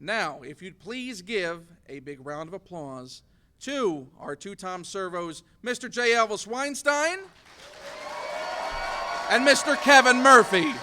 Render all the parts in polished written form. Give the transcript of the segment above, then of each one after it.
Now, if you'd please give a big round of applause to our two Tom Servos, Mr. J. Elvis Weinstein and Mr. Kevin Murphy.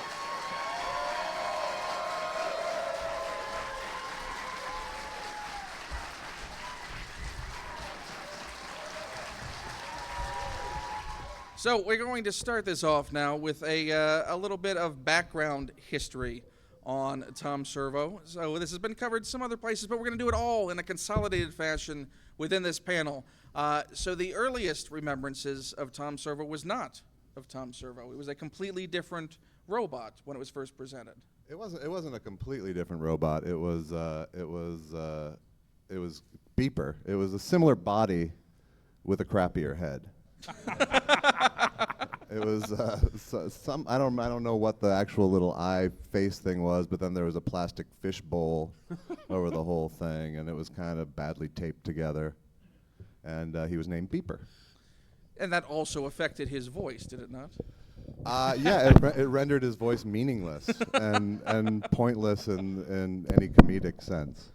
So we're going to start this off now with a little bit of background history on Tom Servo. So this has been covered some other places, but we're going to do it all in a consolidated fashion within this panel. So the earliest remembrances of Tom Servo was not of Tom Servo. It was a completely different robot when it was first presented. It wasn't a completely different robot. It was Beeper. It was a similar body with a crappier head. It was I don't know what the actual little eye face thing was, but then there was a plastic fish bowl over the whole thing, and it was kind of badly taped together. And he was named Beeper. And that also affected his voice, did it not? Yeah, it rendered his voice meaningless and pointless in any comedic sense.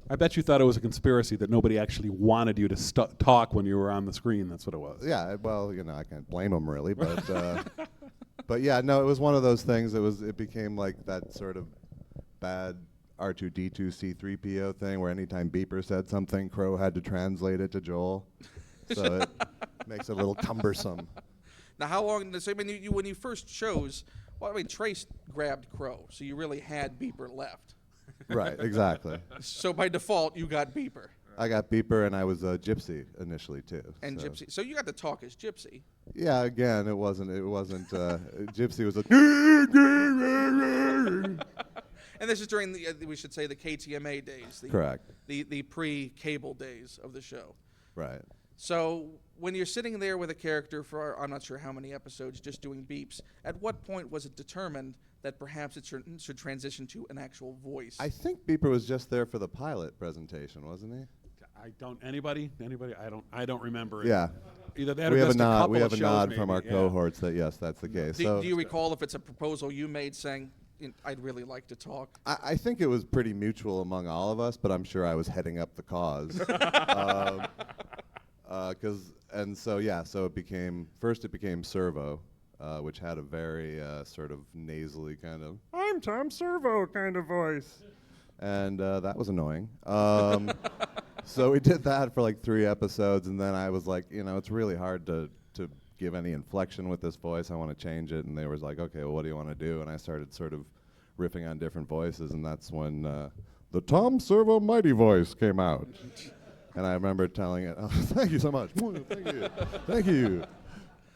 I bet you thought it was a conspiracy that nobody actually wanted you to talk when you were on the screen. That's what it was. Yeah, well, I can't blame him really, but but yeah, no, it was one of those things. It became like that sort of bad R2D2 C3PO thing where anytime Beeper said something, Crow had to translate it to Joel, so it makes it a little cumbersome. Now, how long? So, I mean, when you first chose, well, I mean, Trace grabbed Crow, so you really had Beeper left. Right, exactly. So by default, you got Beeper. I got Beeper, and I was Gypsy initially too. And so. Gypsy. So you got to talk as Gypsy. Yeah, again, it wasn't. Gypsy was a. And this is during the we should say the KTMA days. Correct. The pre-cable days of the show. Right. So when you're sitting there with a character for I'm not sure how many episodes, just doing beeps, at what point was it determined that perhaps it should transition to an actual voice? I think Beeper was just there for the pilot presentation, wasn't he? Anybody? I don't remember it. Yeah. Either that we or have just a nod. couple We have of a shows nod maybe, from our yeah. cohorts that yes, that's the case. Do you recall if it's a proposal you made saying, I'd really like to talk? I think it was pretty mutual among all of us, but I'm sure I was heading up the cause. So it became Servo, which had a very sort of nasally kind of "I'm Tom Servo" kind of voice, and that was annoying. So we did that for like 3 episodes, and then I was like, it's really hard to give any inflection with this voice. I want to change it, and they was like, okay, well, what do you want to do? And I started sort of riffing on different voices, and that's when the Tom Servo Mighty voice came out. And I remember telling it, oh, thank you so much. Thank you.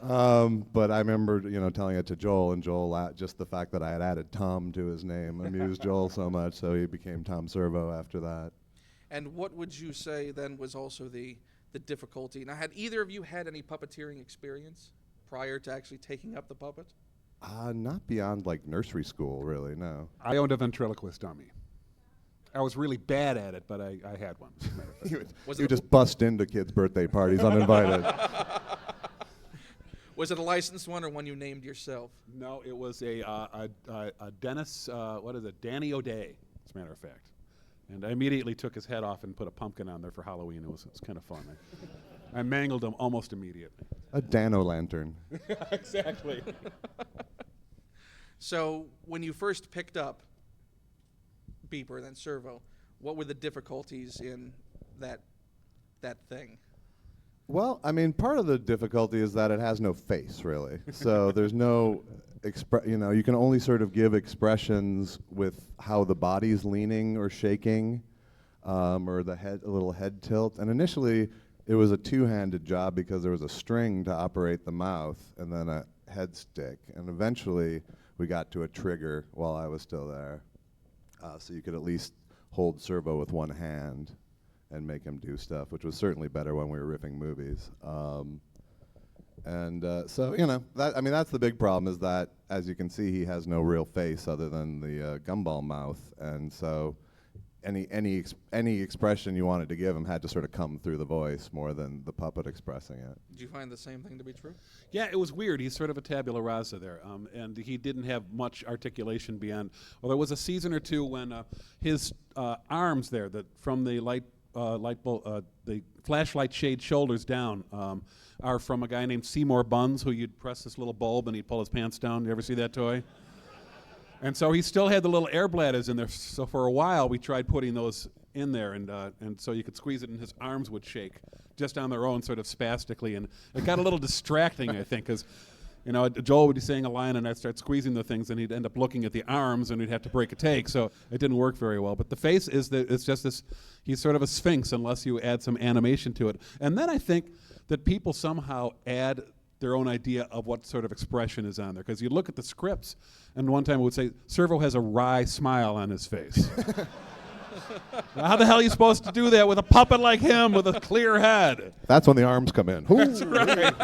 But I remember, telling it to Joel, and Joel, just the fact that I had added Tom to his name amused Joel so much, so he became Tom Servo after that. And what would you say then was also the difficulty? Now, had either of you had any puppeteering experience prior to actually taking up the puppet? Not beyond like nursery school, really, no. I owned a ventriloquist dummy. I was really bad at it, but I had one. You would just bust into kids' birthday parties uninvited. Was it a licensed one or one you named yourself? No, it was a Dennis, Danny O'Day, as a matter of fact. And I immediately took his head off and put a pumpkin on there for Halloween. It was kind of fun. I mangled him almost immediately. A Dano-lantern. Exactly. So when you first picked up Beeper, then Servo, what were the difficulties in that thing? Well, I mean, part of the difficulty is that it has no face, really. So there's no, you can only sort of give expressions with how the body's leaning or shaking, or a little head tilt. And initially, it was a two-handed job because there was a string to operate the mouth and then a head stick. And eventually, we got to a trigger while I was still there. So you could at least hold Servo with one hand and make him do stuff, which was certainly better when we were riffing movies. That's the big problem is that, as you can see, he has no real face other than the gumball mouth. And so any expression you wanted to give him had to sort of come through the voice more than the puppet expressing it. Did you find the same thing to be true? Yeah, it was weird. He's sort of a tabula rasa there, and he didn't have much articulation beyond. Well, there was a season or two when his arms there, from the the flashlight shade shoulders down, are from a guy named Seymour Buns, who you'd press this little bulb and he'd pull his pants down. You ever see that toy? And so he still had the little air bladders in there. So for a while, we tried putting those in there, and so you could squeeze it, and his arms would shake just on their own, sort of spastically. And it got a little distracting, I think, because Joel would be saying a line, and I'd start squeezing the things, and he'd end up looking at the arms, and he'd have to break a take. So it didn't work very well. But the face it's just this. He's sort of a sphinx unless you add some animation to it. And then I think that people somehow add their own idea of what sort of expression is on there. Because you look at the scripts, and one time it would say, Servo has a wry smile on his face. How the hell are you supposed to do that with a puppet like him with a clear head? That's when the arms come in. That's right.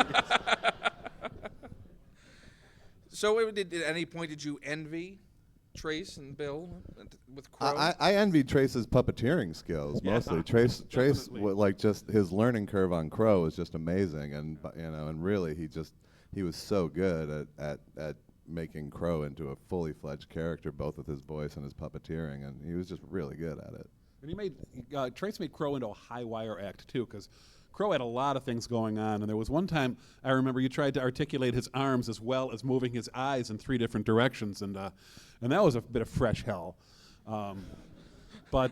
So at any point did you envy Trace and Bill with Crow? I envied Trace's puppeteering skills mostly. Trace, like just his learning curve on Crow was just amazing, and and really he was so good at making Crow into a fully fledged character, both with his voice and his puppeteering, and he was just really good at it. And Trace made Crow into a high wire act too, because Crow had a lot of things going on, and there was one time I remember you tried to articulate his arms as well as moving his eyes in 3 different directions, and that was a bit of fresh hell. But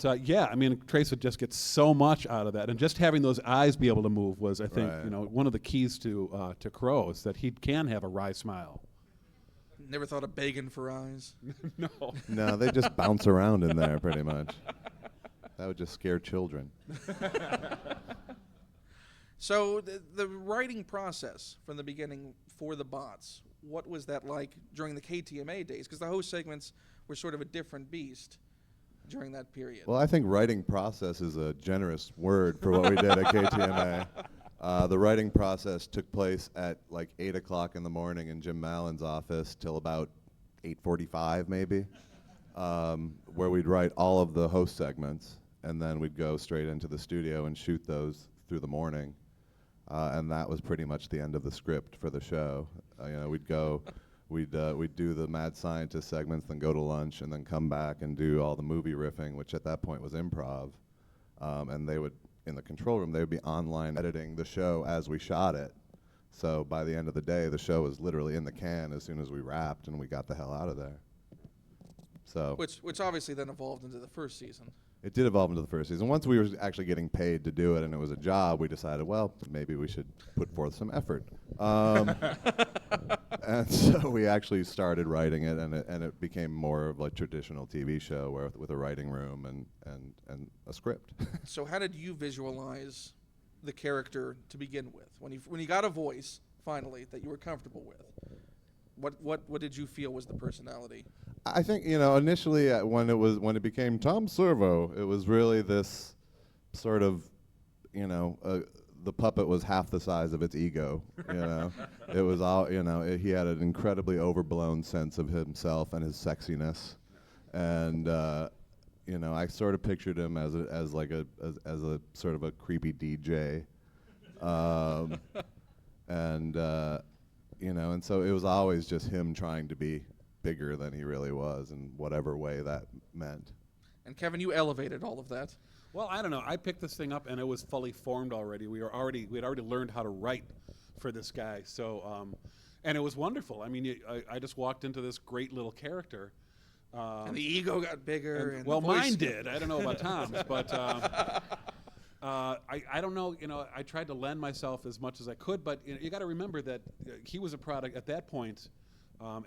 Trace would just get so much out of that, and just having those eyes be able to move was, I think, one of the keys to Crow is that he can have a wry smile. Never thought of begging for eyes? No. No, they just bounce around in there pretty much. That would just scare children. So the writing process from the beginning for the bots, what was that like during the KTMA days? Because the host segments were sort of a different beast during that period. Well, I think writing process is a generous word for what we did at KTMA. The writing process took place at like 8 o'clock in the morning in Jim Mallon's office till about 8:45 maybe, where we'd write all of the host segments, and then we'd go straight into the studio and shoot those through the morning. And that was pretty much the end of the script for the show. We'd do the Mad Scientist segments, then go to lunch, and then come back and do all the movie riffing, which at that point was improv. And they would, in the control room, they would be online editing the show as we shot it. So by the end of the day, the show was literally in the can as soon as we wrapped, and we got the hell out of there. So which obviously then evolved into the first season. It did evolve into the first season. Once we were actually getting paid to do it and it was a job, we decided, well, maybe we should put forth some effort. And so we actually started writing it, and it became more of a traditional TV show with a writing room and a script. So how did you visualize the character to begin with? When you got a voice, finally, that you were comfortable with, what did you feel was the personality? I think initially when it became Tom Servo, it was really this sort of the puppet was half the size of its ego. It was all he had an incredibly overblown sense of himself and his sexiness, and I sort of pictured him as a sort of a creepy DJ, and so it was always just him trying to be bigger than he really was in whatever way that meant. And Kevin, you elevated all of that. Well, I don't know. I picked this thing up and it was fully formed already. We had already learned how to write for this guy. So, and it was wonderful. I mean, I just walked into this great little character. And the ego got bigger. And well, the voice mine did. I don't know about Tom's, but I don't know. I tried to lend myself as much as I could, but you got to remember that he was a product at that point.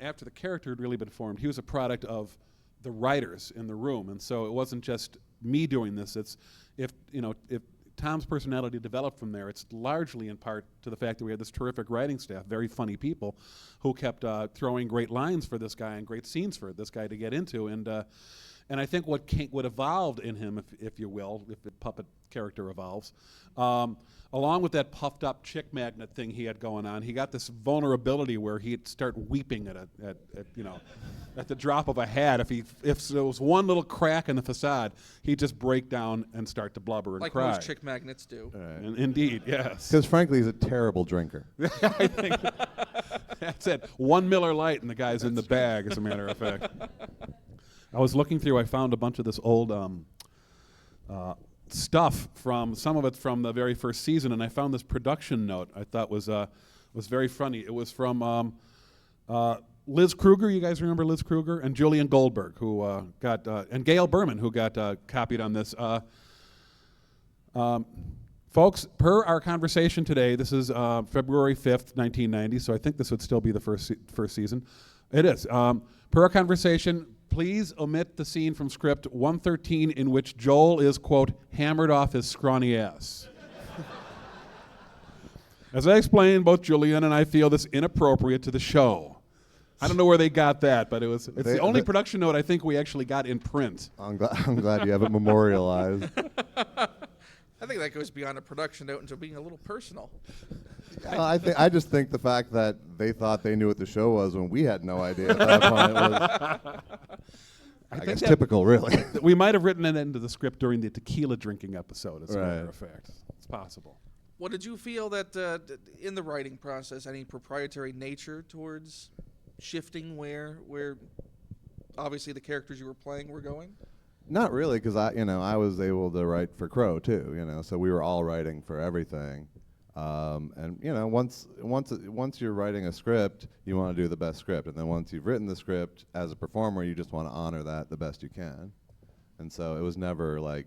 After the character had really been formed, he was a product of the writers in the room, and so it wasn't just me doing this. It's if Tom's personality developed from there, it's largely in part to the fact that we had this terrific writing staff, very funny people, who kept throwing great lines for this guy and great scenes for this guy to get into, and And I think what evolved in him, if you will, if the puppet character evolves, along with that puffed up chick magnet thing he had going on, he got this vulnerability where he'd start weeping at the drop of a hat. If there was one little crack in the facade, he'd just break down and start to blubber and cry. Like most chick magnets do. Indeed, yes. Because frankly, he's a terrible drinker. I think that's it. 1 Miller Lite and the guy's in the bag, as a matter of fact. I was looking through, I found a bunch of this old stuff some of it from the very first season, and I found this production note I thought was very funny. It was from Liz Kruger. You guys remember Liz Kruger? And Julian Goldberg, who and Gail Berman, who got copied on this. Folks, per our conversation today, this is February 5th, 1990, so I think this would still be the first season. It is. Per our conversation, please omit the scene from script 113 in which Joel is, quote, hammered off his scrawny ass. As I explained, both Julian and I feel this inappropriate to the show. I don't know where they got that, but it's the only production note I think we actually got in print. I'm glad you have it memorialized. I think that goes beyond a production note into being a little personal. I just think the fact that they thought they knew what the show was when we had no idea at that point was, I guess, typical, really. We might have written it into the script during the tequila drinking episode, as a matter of fact. It's possible. Well, did you feel that in the writing process, any proprietary nature towards shifting where obviously the characters you were playing were going? Not really, because I was able to write for Crow too, so we were all writing for everything. And once you're writing a script, you want to do the best script, and then once you've written the script as a performer, you just want to honor that the best you can. And so it was never like,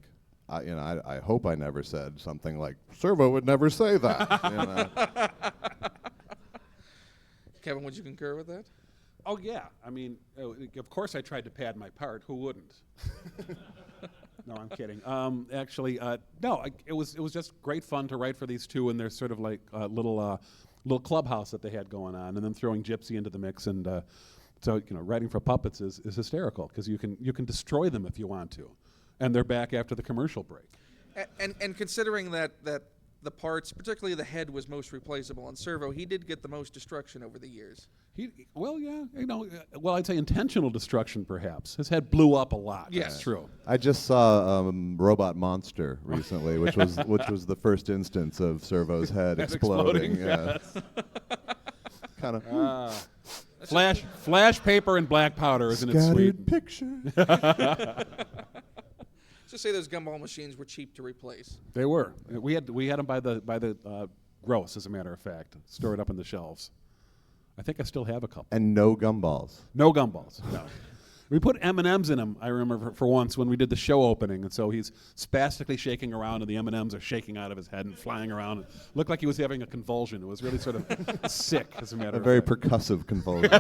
I hope I never said something like Servo would never say that. Kevin, would you concur with that? Oh yeah, I mean, of course I tried to pad my part. Who wouldn't? No, I'm kidding. Actually, no. It was just great fun to write for these two, and there's sort of like a little clubhouse that they had going on, and then throwing Gypsy into the mix, and so writing for puppets is hysterical because you can destroy them if you want to, and they're back after the commercial break. And considering that the parts, particularly the head, was most replaceable on Servo, he did get the most destruction over the years. I'd say intentional destruction, perhaps. His head blew up a lot. Yes, that's true. I just saw Robot Monster recently, which was the first instance of Servo's head exploding. Yeah. Kind of. Flash paper and black powder, isn't it sweet? Picture. Just say those gumball machines were cheap to replace. They were. We had them by the gross, as a matter of fact, stored up in the shelves. I think I still have a couple. And no gumballs. No gumballs. No. We put M&Ms in him, I remember, for once when we did the show opening, and so he's spastically shaking around, and the M&Ms are shaking out of his head and flying around. It looked like he was having a convulsion. It was really sort of sick, as a matter of fact. A very percussive convulsion.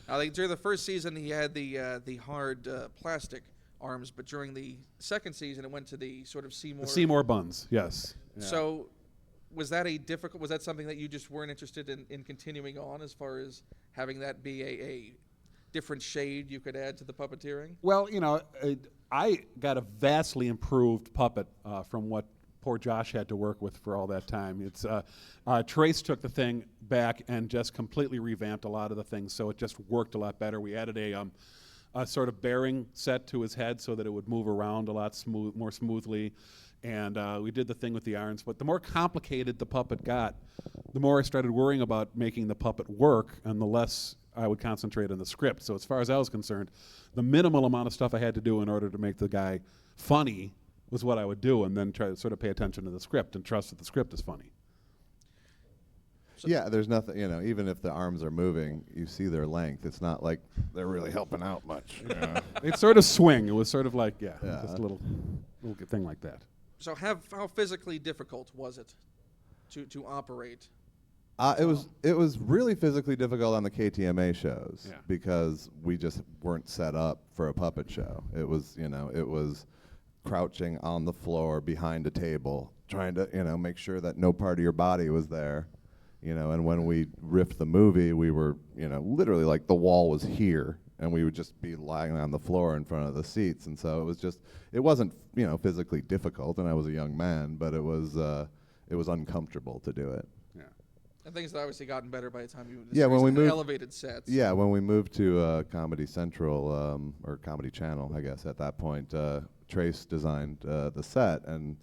I think during the first season he had the hard plastic arms, but during the second season it went to the sort of Seymour. The Seymour buns, yes. Yeah. So was that something that you just weren't interested in continuing on, as far as having that be a different shade you could add to the puppeteering? Well, I got a vastly improved puppet from what poor Josh had to work with for all that time. It's Trace took the thing back and just completely revamped a lot of the things, so it just worked a lot better. We added a sort of bearing set to his head so that it would move around a lot more smoothly. And we did the thing with the irons. But the more complicated the puppet got, the more I started worrying about making the puppet work, and the less I would concentrate on the script. So as far as I was concerned, the minimal amount of stuff I had to do in order to make the guy funny was what I would do, and then try to sort of pay attention to the script and trust that the script is funny. So yeah, there's nothing, even if the arms are moving, you see their length. It's not like they're really helping out much. They'd sort of swing. It was sort of like, just a little thing like that. So how physically difficult was it to operate? It was really physically difficult on the KTMA shows because we just weren't set up for a puppet show. It was crouching on the floor behind a table, trying to make sure that no part of your body was there. And when we riffed the movie, we were literally like the wall was here, and we would just be lying on the floor in front of the seats. And so it wasn't physically difficult, and I was a young man, but it was uncomfortable to do it. Yeah. And things have obviously gotten better by the time you when we moved elevated sets. Yeah, when we moved to Comedy Central or Comedy Channel, I guess at that point, Trace designed the set and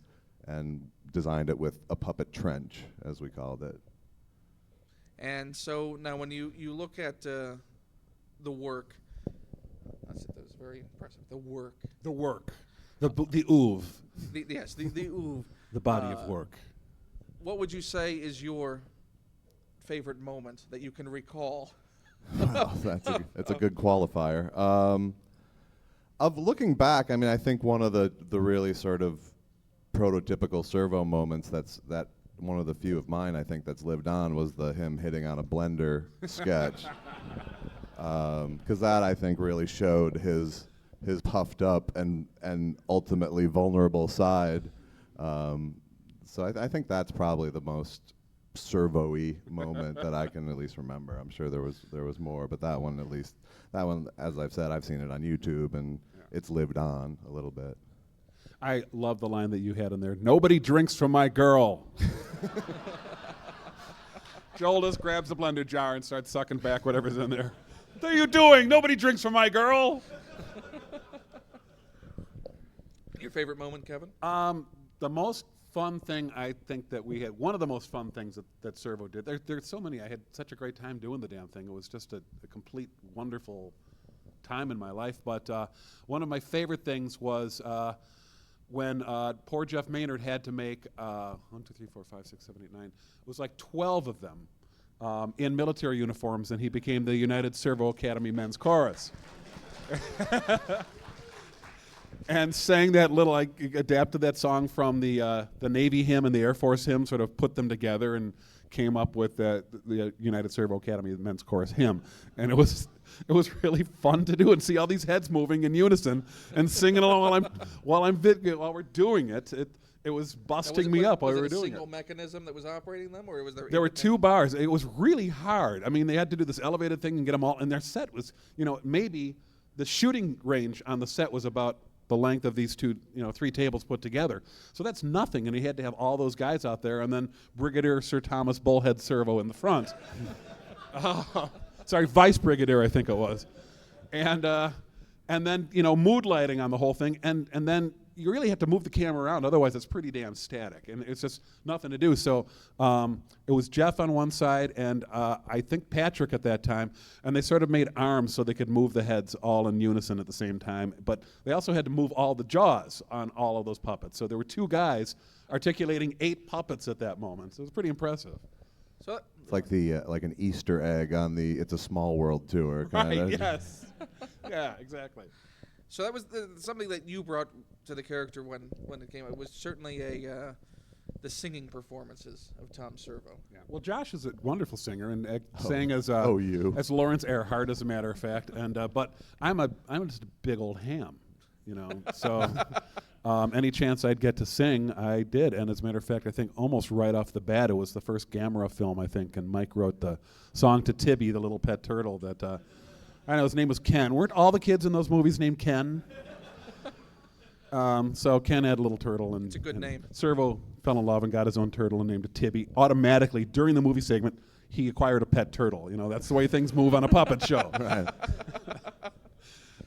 designed it with a puppet trench, as we called it. And so now when you look at the work, that was very impressive. The work. The work. The oeuvre. The oeuvre. The body of work. What would you say is your favorite moment that you can recall? Well, that's a good qualifier. Of looking back, I mean, I think one of the really sort of prototypical Servo moments that one of the few of mine I think that's lived on was him hitting on a blender sketch, because that I think really showed his puffed up and ultimately vulnerable side. So I think that's probably the most Servo-y moment that I can at least remember. I'm sure there was more, but that one, as I've said, I've seen it on YouTube, and it's lived on a little bit. I love the line that you had in there. Nobody drinks from my girl. Joel just grabs the blender jar and starts sucking back whatever's in there. What are you doing? Nobody drinks from my girl. Your favorite moment, Kevin? The most fun thing I think that we had, one of the most fun things that Servo did, there's so many. I had such a great time doing the damn thing. It was just a complete wonderful time in my life. But one of my favorite things was when poor Jeff Maynard had to make 1, 2, 3, 4, 5, 6, 7, 8, 9. It was like 12 of them in military uniforms, and he became the United Servo Academy Men's Chorus. And sang that little, I adapted that song from the Navy hymn and the Air Force hymn, sort of put them together and came up with the United Servo Academy Men's Chorus hymn. And it was really fun to do and see all these heads moving in unison and singing along while we're doing it. It was busting me up while we were doing it. Was it a single mechanism that was operating them, or was there? There were 2 bars. It was really hard. I mean, they had to do this elevated thing and get them all. And their set was, maybe the shooting range on the set was about the length of these 3 tables put together. So that's nothing, and he had to have all those guys out there, and then Brigadier Sir Thomas Bullhead Servo in the front. Sorry, Vice Brigadier, I think it was. And then, mood lighting on the whole thing, and then you really have to move the camera around, otherwise it's pretty damn static, and it's just nothing to do. So it was Jeff on one side, and I think Patrick at that time, and they sort of made arms so they could move the heads all in unison at the same time, but they also had to move all the jaws on all of those puppets. So there were 2 guys articulating 8 puppets at that moment, so it was pretty impressive. So It's like like an Easter egg on the It's a Small World tour. Kinda. Right, yes. Yeah, exactly. So that was something that you brought to the character when it came out. It was certainly the singing performances of Tom Servo. Yeah. Well, Josh is a wonderful singer and sang as as Lawrence Earhart, as a matter of fact. And but I'm just a big old ham, So any chance I'd get to sing, I did. And as a matter of fact, I think almost right off the bat, it was the first Gamera film, I think, and Mike wrote the song to Tibby, the little pet turtle that. I know his name was Ken. Weren't all the kids in those movies named Ken? So Ken had a little turtle, and it's a good name. Servo fell in love and got his own turtle and named it Tibby. Automatically, during the movie segment, he acquired a pet turtle. That's the way things move on a puppet show. Right.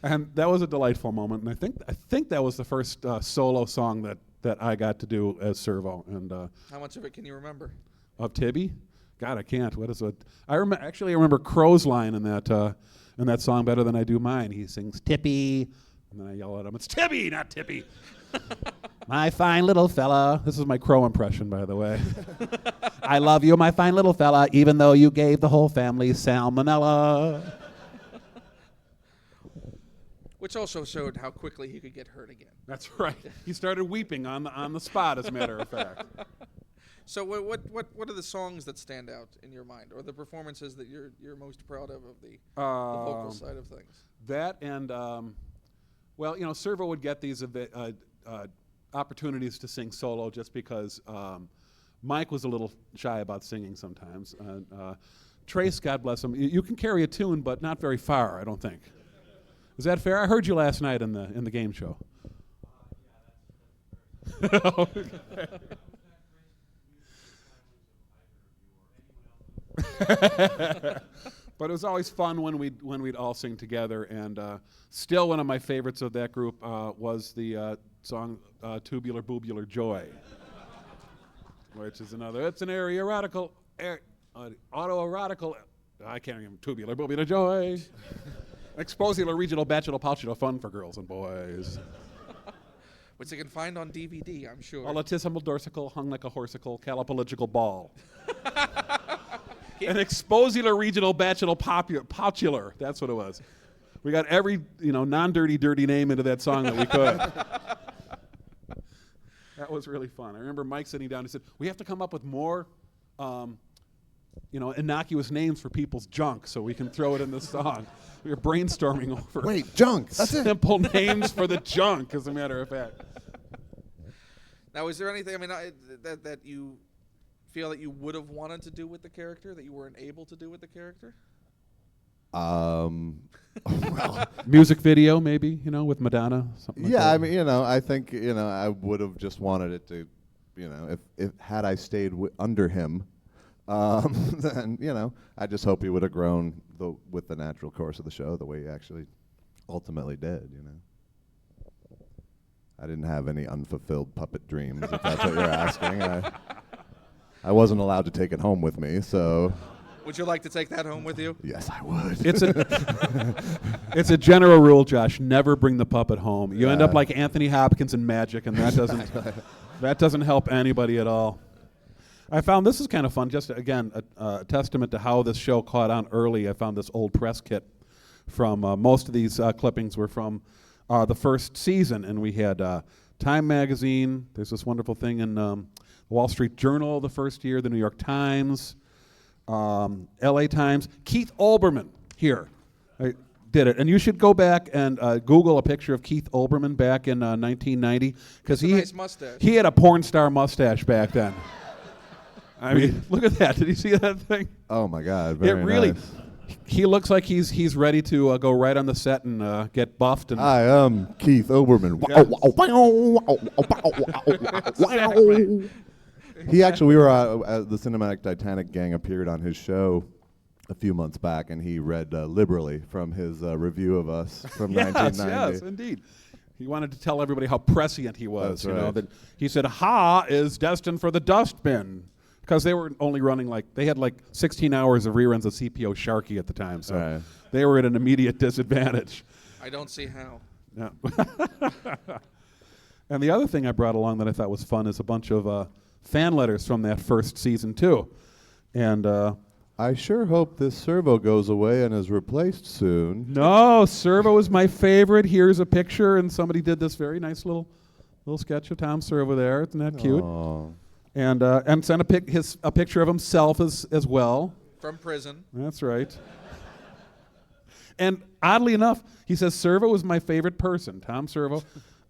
And that was a delightful moment. And I think that was the first solo song that I got to do as Servo. And how much of it can you remember? Of Tibby? God, I can't. What is it? I remember Crow's line in that song better than I do mine. He sings Tippy, and then I yell at him, "It's Tibby, not Tippy." My fine little fella. This is my Crow impression, by the way. I love you, my fine little fella, even though you gave the whole family salmonella. Which also showed how quickly he could get hurt again. That's right. He started weeping on the spot, as a matter of fact. So what are the songs that stand out in your mind, or the performances that you're most proud of the vocal side of things? That and Servo would get these opportunities to sing solo just because Mike was a little shy about singing sometimes. Trace, God bless him, you can carry a tune, but not very far, I don't think. Is that fair? I heard you last night in the game show. But it was always fun when we'd all sing together, and still one of my favorites of that group was the song "Tubular Boobular Joy," which is another. It's an autoerotical. I can't remember. Tubular Boobular Joy. Exposilar regional bachelor pouchular fun for girls and boys. Which you can find on DVD, I'm sure. A latissimal dorsical hung like a horsical calipoligical ball. An exposilar regional bachelor pouchular. That's what it was. We got every non-dirty name into that song that we could. That was really fun. I remember Mike sitting down and said, "We have to come up with more innocuous names for people's junk so we can throw it in the song." We were brainstorming over Wait, junk. That's it. simple names for the junk, as a matter of fact. Now, is there anything, that you feel that you would have wanted to do with the character that you weren't able to do with the character? Well, Music video, maybe, with Madonna, something like that. I think, I would have just wanted it to, if had I stayed under him, then, I just hope he would have grown with the natural course of the show the way he actually ultimately did, I didn't have any unfulfilled puppet dreams, if that's what you're asking. I wasn't allowed to take it home with me, so... Would you like to take that home with you? Yes, I would. It's a general rule, Josh. Never bring the puppet home. You end up like Anthony Hopkins in Magic, and that doesn't help anybody at all. I found this is kind of fun. Just again, a testament to how this show caught on early. I found this old press kit from most of these clippings were from the first season, and we had Time Magazine. There's this wonderful thing in the Wall Street Journal the first year, the New York Times. LA Times. Keith Olbermann here did it. And you should go back and Google a picture of Keith Olbermann back in 1990. Because nice mustache. He had a porn star mustache back then. I mean, look at that. Did you see that thing? Oh, my God. Very nice. He looks like he's ready to go right on the set and get buffed. And I am Keith Olbermann. Exactly. We were the Cinematic Titanic gang appeared on his show a few months back, and he read liberally from his review of us from 1990. Yes, indeed. He wanted to tell everybody how prescient he was. That's right. That he said, "Ha is destined for the dustbin," because they were only running they had 16 hours of reruns of CPO Sharky at the time, so they were at an immediate disadvantage. I don't see how. Yeah. And the other thing I brought along that I thought was fun is a bunch of fan letters from that first season too, and I sure hope this Servo goes away and is replaced soon. No, Servo is my favorite. Here's a picture, and somebody did this very nice little sketch of Tom Servo there. Isn't that cute? Aww. And sent a picture of himself as well. From prison. That's right. And oddly enough, he says Servo is my favorite person. Tom Servo.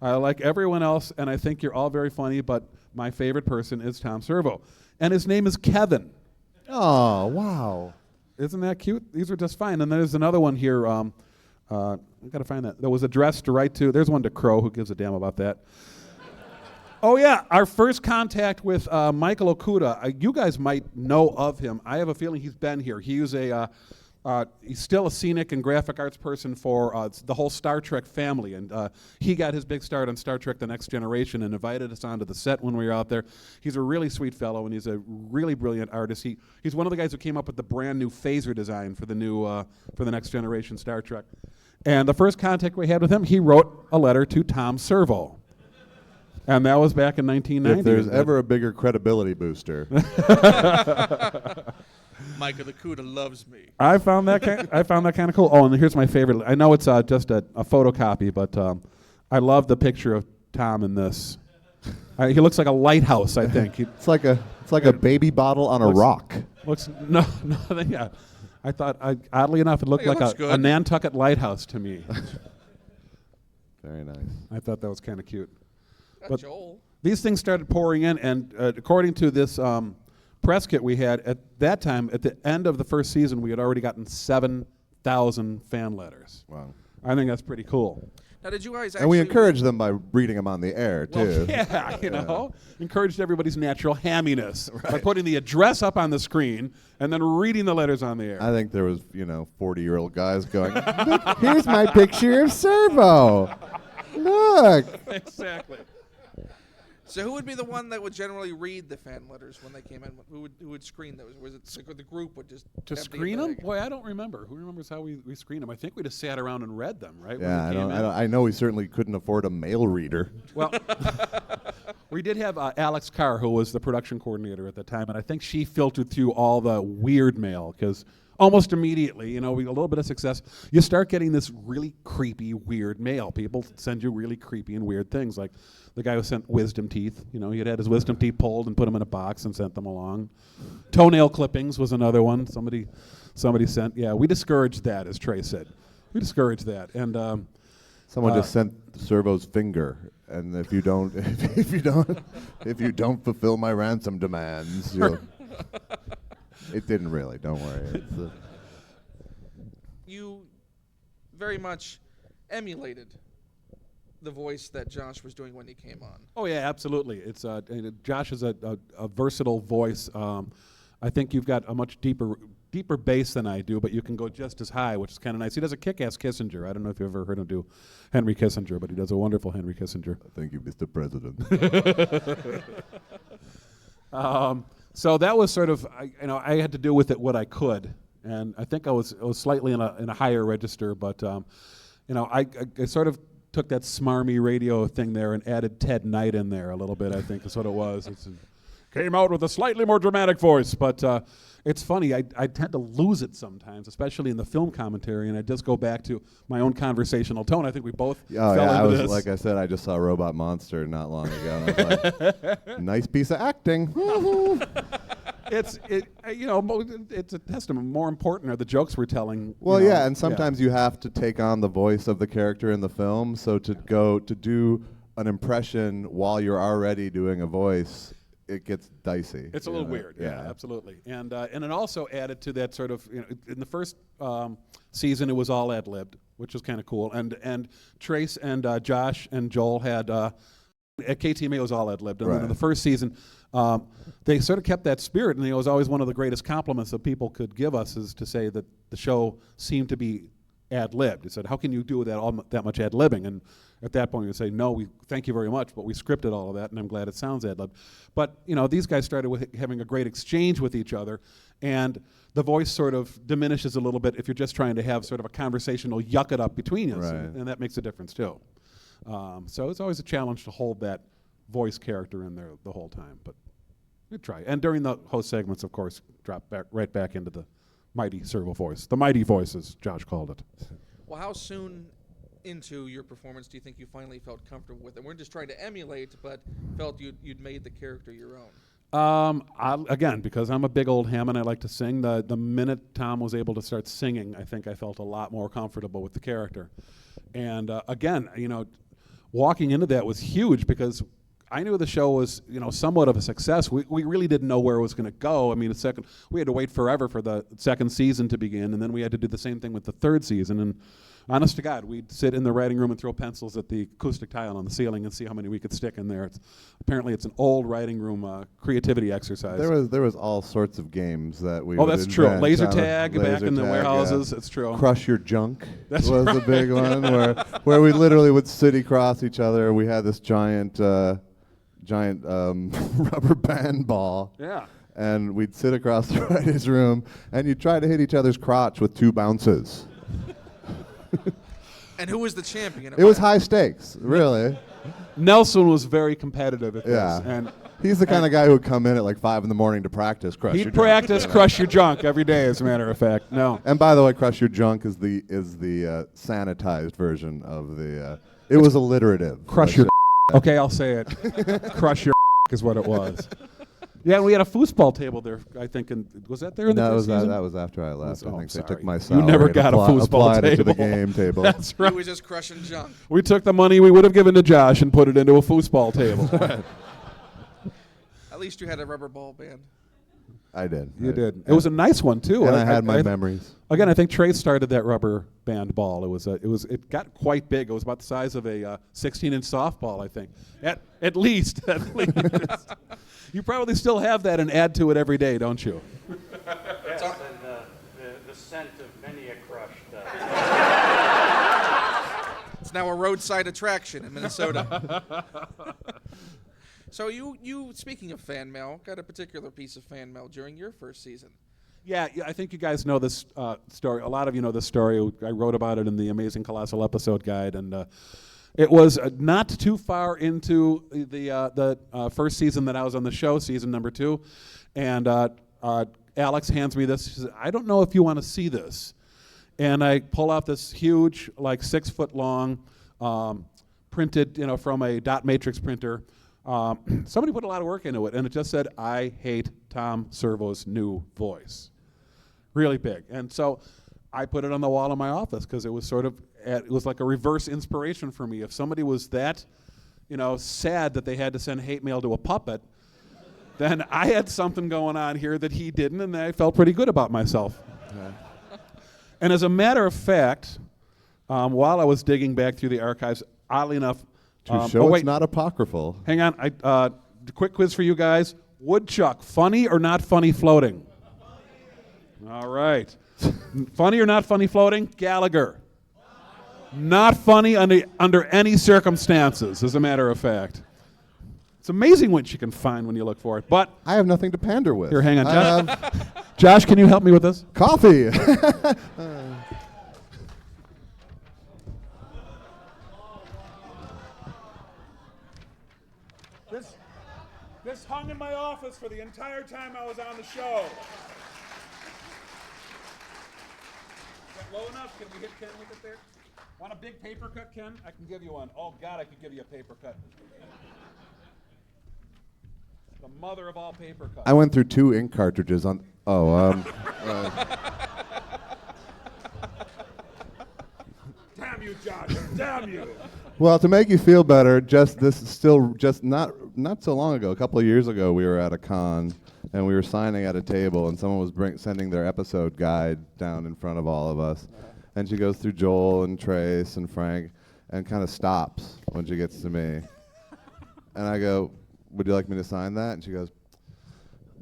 I like everyone else, and I think you're all very funny, but my favorite person is Tom Servo. And his name is Kevin. Oh, wow. Isn't that cute? These are just fine. And there's another one here. I've got to find that. That was addressed to right to. There's one to Crow. Who gives a damn about that? Oh, yeah. Our first contact with Michael Okuda. You guys might know of him. I have a feeling he's been here. He was he's still a scenic and graphic arts person for the whole Star Trek family, and he got his big start on Star Trek The Next Generation and invited us onto the set when we were out there. He's a really sweet fellow, and he's a really brilliant artist. He's one of the guys who came up with the brand new phaser design for the new for The Next Generation Star Trek. And the first contact we had with him, he wrote a letter to Tom Servo. And that was back in 1990. If there's ever a bigger credibility booster. Michael Okuda loves me. I found that kind of cool. Oh, and here's my favorite. I know it's just a photocopy, but I love the picture of Tom in this. He looks like a lighthouse, I think. It's like a baby bottle on a rock. Yeah. I thought, oddly enough, it looked like a Nantucket lighthouse to me. Very nice. I thought that was kind of cute. But Joel. These things started pouring in, and according to this press kit we had at that time, at the end of the first season, we had already gotten 7,000 fan letters. Wow. I think that's pretty cool. Now, did you guys actually... And we encourage them by reading them on the air, too. Well, yeah, you know, encouraged everybody's natural hamminess by putting the address up on the screen and then reading the letters on the air. I think there was, 40-year-old guys going, "Look, here's my picture of Servo. Look." Exactly. So who would be the one that would generally read the fan letters when they came in? Who would screen those? Was it the group would just To empty screen a them? bag? Boy, I don't remember. Who remembers how we screened them? I think we just sat around and read them, right? Yeah, when we came in. I know we certainly couldn't afford a mail reader. Well, we did have Alex Carr, who was the production coordinator at the time, and I think she filtered through all the weird mail because almost immediately, a little bit of success, you start getting this really creepy, weird mail. People send you really creepy and weird things, like the guy who sent wisdom teeth. He'd had his wisdom teeth pulled and put them in a box and sent them along. Toenail clippings was another one. Somebody sent. Yeah, we discouraged that, as Trey said. We discouraged that, and Someone just sent Servo's finger, and if you don't fulfill my ransom demands, you'll. It didn't really. Don't worry. You very much emulated the voice that Josh was doing when he came on. Oh yeah, absolutely. It's Josh is a versatile voice. I think you've got a much deeper bass than I do, but you can go just as high, which is kind of nice. He does a kick-ass Kissinger. I don't know if you've ever heard him do Henry Kissinger, but he does a wonderful Henry Kissinger. Thank you, Mr. President. So that was sort of, I had to do with it what I could, and I think I was slightly in a higher register, but I sort of took that smarmy radio thing there and added Ted Knight in there a little bit. I think is what it was. Came out with a slightly more dramatic voice, but it's funny. I tend to lose it sometimes, especially in the film commentary, and I just go back to my own conversational tone. I think we both fell into this. Like I said, I just saw Robot Monster not long ago, and I was like, nice piece of acting. It's a testament. More important are the jokes we're telling. Well, and sometimes you have to take on the voice of the character in the film. So to do an impression while you're already doing a voice, it gets dicey. It's a little weird. Yeah, absolutely. And it also added to that sort of, in the first season it was all ad-libbed, which was kind of cool. And Trace and Josh and Joel had at KTMA it was all ad-libbed. And then in the first season, they sort of kept that spirit, and it was always one of the greatest compliments that people could give us is to say that the show seemed to be ad-libbed. He said, how can you do that much ad-libbing? And at that point we would say, no, we thank you very much, but we scripted all of that, and I'm glad it sounds ad-libbed. But these guys started with having a great exchange with each other, and the voice sort of diminishes a little bit if you're just trying to have sort of a conversational yuck it up between us, and that makes a difference too. So it's always a challenge to hold that voice character in there the whole time, but we try. And during the host segments, of course, drop right back into the mighty Servo voice. The mighty voice, as Josh called it. Well, how soon into your performance do you think you finally felt comfortable with it? We're just trying to emulate, but felt you'd made the character your own. Again, because I'm a big old ham and I like to sing, the minute Tom was able to start singing, I think I felt a lot more comfortable with the character. And again, walking into that was huge because I knew the show was, somewhat of a success. We really didn't know where it was going to go. I mean, we had to wait forever for the second season to begin, and then we had to do the same thing with the third season. And honest to God, we'd sit in the writing room and throw pencils at the acoustic tile on the ceiling and see how many we could stick in there. Apparently, it's an old writing room creativity exercise. There was all sorts of games that we. Oh, that's true. Laser tag back in the warehouses. It's true. Crush Your Junk was the big one, where we literally would sit across each other. We had this giant rubber band ball. Yeah. And we'd sit across the writer's room, and you'd try to hit each other's crotch with 2 bounces. And who was the champion? It was high stakes, really. Nelson was very competitive at this. Yeah. And he's the kind of guy who would come in at like 5 in the morning to practice Crush Your he'd Junk. practice Crush Your Junk every day, as a matter of fact. No. And by the way, Crush Your Junk is the sanitized version of the. It was alliterative. Crush Your. Okay, I'll say it. Crush Your is what it was. Yeah, and we had a foosball table there, I think. And was that there in the first season? That was after I left. I think they took my You salary. never got a foosball applied it to table. the game table. That's right. He was just crushing junk. We took the money we would have given to Josh and put it into a foosball table. At least you had a rubber ball band. I did. You did. It was a nice one too. And I had my memories. Again, I think Trey started that rubber band ball. It got quite big. It was about the size of a 16-inch softball, I think. At least. You probably still have that and add to it every day, don't you? Yes, and the scent of many a crushed. It's now a roadside attraction in Minnesota. So you speaking of fan mail, got a particular piece of fan mail during your first season. Yeah, I think you guys know this story. A lot of you know this story. I wrote about it in the Amazing Colossal Episode Guide, and it was not too far into the first season that I was on the show, season number 2, and Alex hands me this. She says, "I don't know if you want to see this," and I pull out this huge, like 6-foot-long, printed, from a dot matrix printer. Somebody put a lot of work into it, and it just said, "I hate Tom Servo's new voice." Really big. And so I put it on the wall in my office because it was it was like a reverse inspiration for me. If somebody was that, sad that they had to send hate mail to a puppet, then I had something going on here that he didn't, and I felt pretty good about myself. And as a matter of fact, while I was digging back through the archives, oddly enough, To show it's not apocryphal. hang on, quick quiz for you guys. Woodchuck, funny or not funny floating? All right. Funny or not funny floating? Gallagher. Not funny under any circumstances, as a matter of fact. It's amazing what you can find when you look for it. But I have nothing to pander with. here, hang on, I Josh. have Josh, can you help me with this? coffee. This hung in my office for the entire time I was on the show. Is that low enough? Can we hit Ken with it there? Want a big paper cut, Ken? I can give you one. Oh, God, I could give you a paper cut. The mother of all paper cuts. I went through 2 ink cartridges on. Damn you, Josh. Damn you. Well, to make you feel better, not so long ago, a couple of years ago, we were at a con and we were signing at a table, and someone was sending their episode guide down in front of all of us, and she goes through Joel and Trace and Frank, and kind of stops when she gets to me, and I go, "Would you like me to sign that?" And she goes,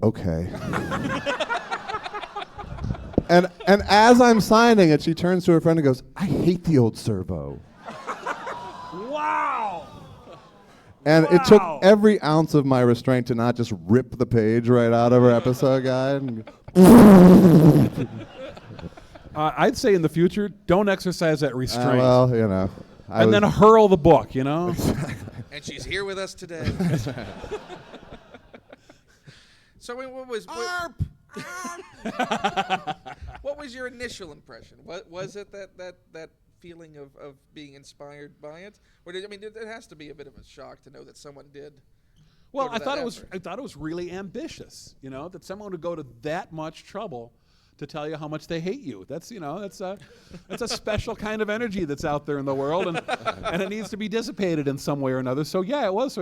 "Okay." And as I'm signing it, she turns to her friend and goes, "I hate the old Servo." Wow. And it took every ounce of my restraint to not just rip the page right out of her episode guide. I'd say in the future, don't exercise that restraint. And then hurl the book, And she's here with us today. So what was what was your initial impression? What was it that feeling of being inspired by it, or it has to be a bit of a shock to know that someone did. Well, I thought it was really ambitious, that someone would go to that much trouble to tell you how much they hate you. That's a special kind of energy that's out there in the world, and it needs to be dissipated in some way or another. So yeah, it was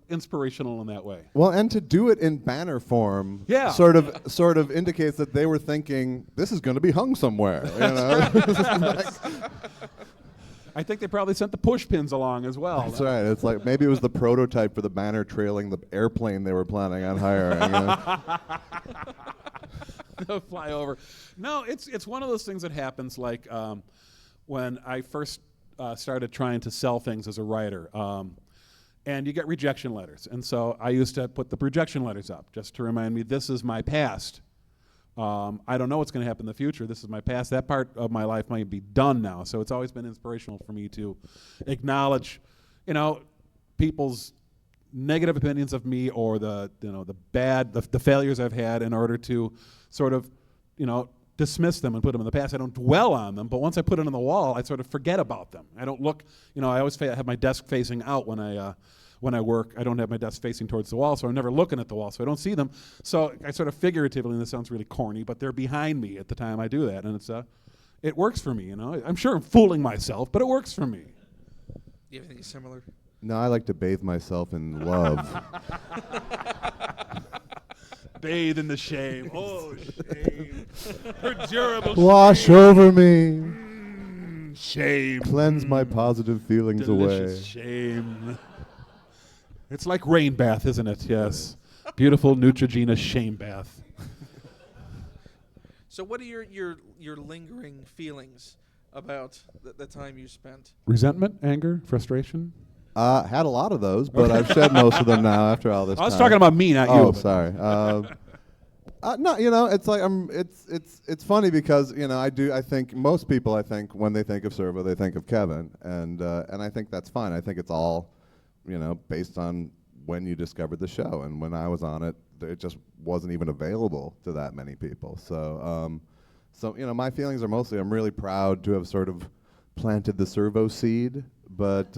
inspirational in that way. Well, and to do it in banner form, yeah, sort of indicates that they were thinking this is going to be hung somewhere. I think they probably sent the push pins along as well. That's right. It's like maybe it was the prototype for the banner trailing the airplane they were planning on hiring. They'll fly over. No, it's one of those things that happens like when I first started trying to sell things as a writer. And you get rejection letters. And so I used to put the rejection letters up just to remind me this is my past. I don't know what's going to happen in the future. This is my past. That part of my life might be done now. So it's always been inspirational for me to acknowledge, people's negative opinions of me or the failures I've had in order to sort of, dismiss them and put them in the past. I don't dwell on them, but once I put it on the wall, I sort of forget about them. I don't look, I always have my desk facing out when I work. I don't have my desk facing towards the wall, so I'm never looking at the wall, so I don't see them. So I sort of figuratively, and this sounds really corny, but they're behind me at the time I do that, and it works for me, I'm sure I'm fooling myself, but it works for me. Do you have anything similar? No, I like to bathe myself in love. bathe in the shame. Oh, shame. Perdurable Wash over me. shame. Cleanse my positive feelings Delicious away. shame. It's like rain bath, isn't it? Yes. Beautiful Neutrogena shame bath. So, what are your lingering feelings about the time you spent? Resentment, anger, frustration? Had a lot of those, but I've shed most of them now after all this I was time. talking about me, not you. Oh, but- sorry. No, it's like it's funny because I think most people when they think of Servo they think of Kevin, and I think that's fine. I think it's all based on when you discovered the show, and when I was on it, it just wasn't even available to that many people. So my feelings are mostly I'm really proud to have sort of planted the Servo seed, but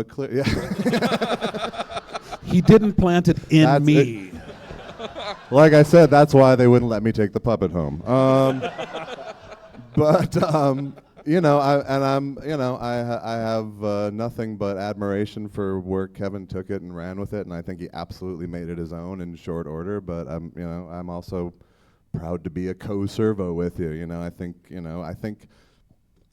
clear, yeah. He didn't plant it in That's me. Like I said, that's why they wouldn't let me take the puppet home. I have nothing but admiration for where Kevin took it and ran with it, and I think he absolutely made it his own in short order. But I'm also proud to be a co-Servo with you. I think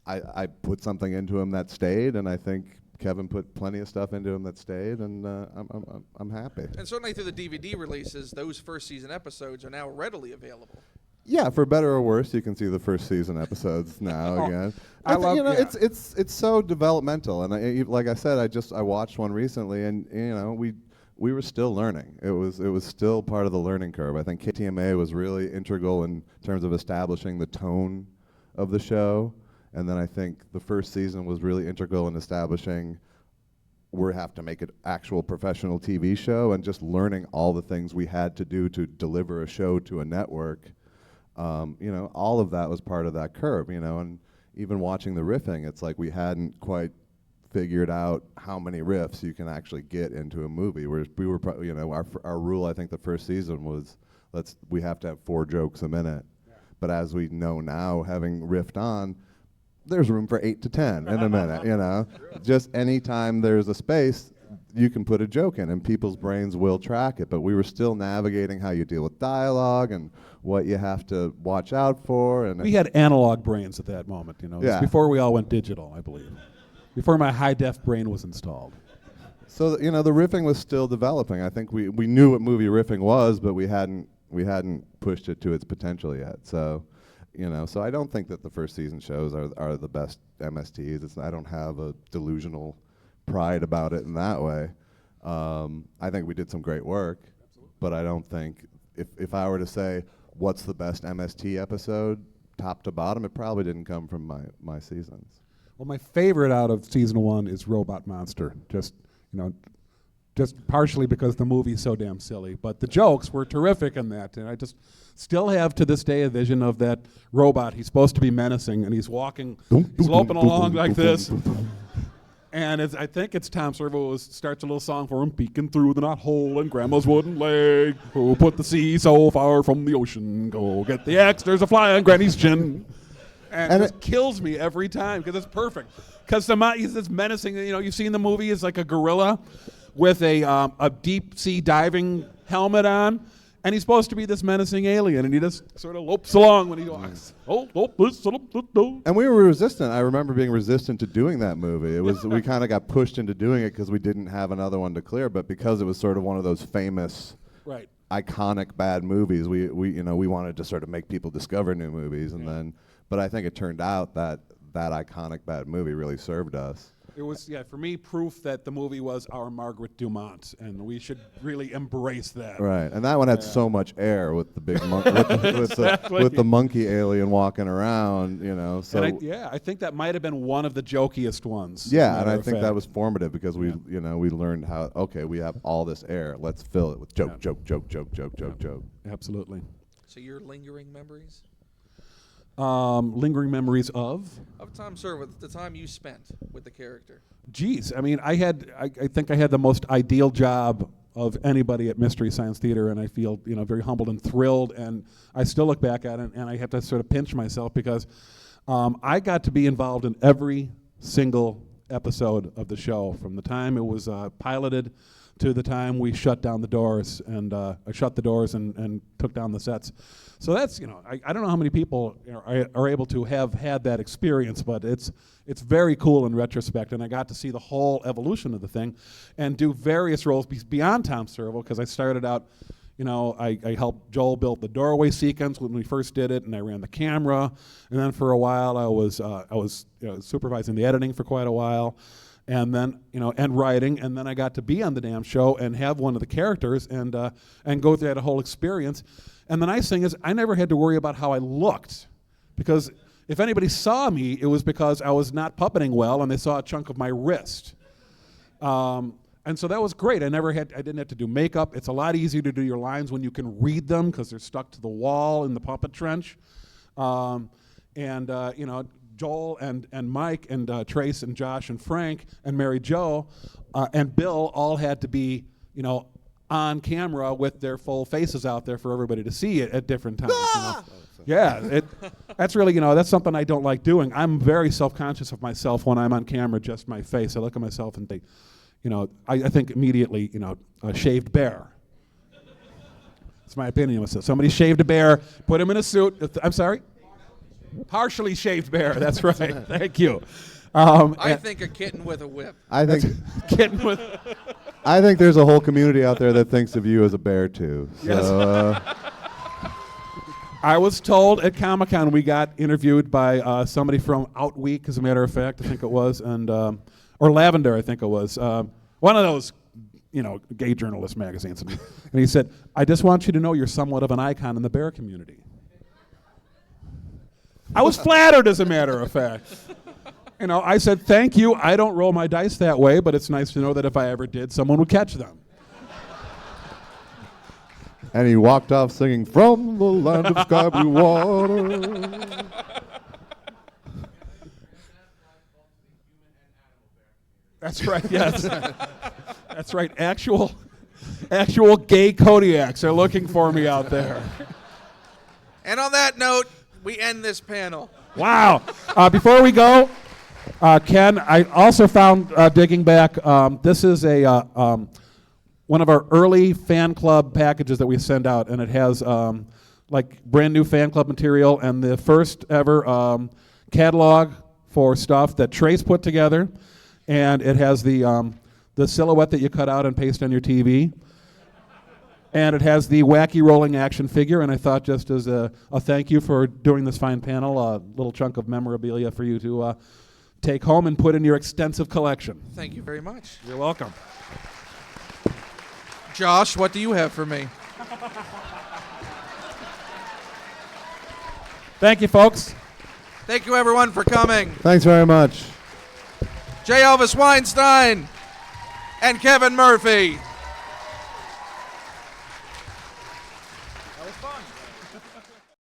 I put something into him that stayed, and I think Kevin put plenty of stuff into him that stayed, and I'm happy. And certainly through the DVD releases, those first season episodes are now readily available. Yeah, for better or worse, you can see the first season episodes now again. I love- yeah. It's so developmental, and like I said, I watched one recently, and we were still learning. It was still part of the learning curve. I think KTMA was really integral in terms of establishing the tone of the show. And then I think the first season was really integral in establishing we have to make an actual professional TV show, and just learning all the things we had to do to deliver a show to a network. All of that was part of that curve, and even watching the riffing, it's like we hadn't quite figured out how many riffs you can actually get into a movie. Whereas we were, our rule, I think the first season was we have to have 4 jokes a minute. Yeah. But as we know now, having riffed on, there's room for 8 to 10 in a minute, Just anytime there's a space, you can put a joke in, and people's brains will track it. But we were still navigating how you deal with dialogue and what you have to watch out for. And We had analog brains at that moment, It was Yeah. before we all went digital, I believe. Before my high-def brain was installed. So the riffing was still developing. I think we knew what movie riffing was, but we hadn't pushed it to its potential yet. So. So I don't think that the first season shows are the best MSTs. I don't have a delusional pride about it in that way. I think we did some great work, but I don't think if I were to say what's the best MST episode, top to bottom, it probably didn't come from my seasons. Well, my favorite out of season 1 is Robot Monster. Just partially because the movie's so damn silly, but the jokes were terrific in that, and I just still have to this day a vision of that robot. He's supposed to be menacing, and he's walking, he's loping along like this, and I think it's Tom Servo who starts a little song for him, peeking through the knothole in Grandma's wooden leg, who put the sea so far from the ocean, go get the axe, there's a fly on Granny's chin. And it kills me every time because it's perfect. Because he's this menacing, you've seen the movie, it's like a gorilla with a deep sea diving helmet on, and he's supposed to be this menacing alien, and he just sort of lopes along when he walks. And we were resistant. I remember being resistant to doing that movie. It was we kind of got pushed into doing it because we didn't have another one to clear, but because it was sort of one of those famous, right, iconic bad movies, we wanted to sort of make people discover new movies, and then. But I think it turned out that iconic bad movie really served us. It was, for me, proof that the movie was our Margaret Dumont, and we should really embrace that. Right, and that one had so much air with the big with the monkey alien walking around, So and I think that might have been one of the jokiest ones. Yeah, and I think that was formative because we learned how we have all this air, let's fill it with joke. Absolutely. So your lingering memories? Lingering memories of Tom Servo, the time you spent with the character. Geez, I mean, I think I had the most ideal job of anybody at Mystery Science Theater, and I feel very humbled and thrilled, and I still look back at it and I have to sort of pinch myself because I got to be involved in every single episode of the show, from the time it was piloted to the time we shut down the doors and shut the doors and took down the sets. So that's, I don't know how many people are able to have had that experience, but it's very cool in retrospect, and I got to see the whole evolution of the thing and do various roles beyond Tom Servo, because I started out, I helped Joel build the doorway sequence when we first did it, and I ran the camera, and then for a while I was supervising the editing for quite a while, and then and writing, and then I got to be on the damn show and have one of the characters and go through that whole experience. And the nice thing is I never had to worry about how I looked, because if anybody saw me, it was because I was not puppeting well, and they saw a chunk of my wrist. And so that was great. I didn't have to do makeup. It's a lot easier to do your lines when you can read them, because they're stuck to the wall in the puppet trench. Joel and Mike and Trace and Josh and Frank and Mary Jo and Bill all had to be, on camera with their full faces out there for everybody to see it at different times. Yeah, that's really, that's something I don't like doing. I'm very self-conscious of myself when I'm on camera, just my face. I look at myself and think, I think immediately, a shaved bear. That's my opinion. So somebody shaved a bear, put him in a suit. I'm sorry? Partially shaved bear. That's right. Thank you. I think a kitten with a whip. I think Kitten with. I think there's a whole community out there that thinks of you as a bear too. So, I was told at Comic-Con we got interviewed by somebody from Out Week, as a matter of fact, I think it was, and or Lavender, I think it was, one of those, gay journalist magazines. And he said, "I just want you to know you're somewhat of an icon in the bear community." I was flattered, as a matter of fact. I said, "Thank you. I don't roll my dice that way, but it's nice to know that if I ever did, someone would catch them." and he walked off singing "From the Land of Sky Blue Water." That's right. Yes, that's right. Actual gay Kodiaks are looking for me out there. And on that note, we end this panel. Wow. Before we go, Ken, I also found, digging back, this is one of our early fan club packages that we send out, and it has brand new fan club material and the first ever catalog for stuff that Trace put together, and it has the silhouette that you cut out and paste on your TV. And it has the wacky rolling action figure, and I thought, just as a thank you for doing this fine panel, a little chunk of memorabilia for you to take home and put in your extensive collection. Thank you very much. You're welcome. Josh, what do you have for me? Thank you, folks. Thank you, everyone, for coming. Thanks very much. J. Elvis Weinstein and Kevin Murphy.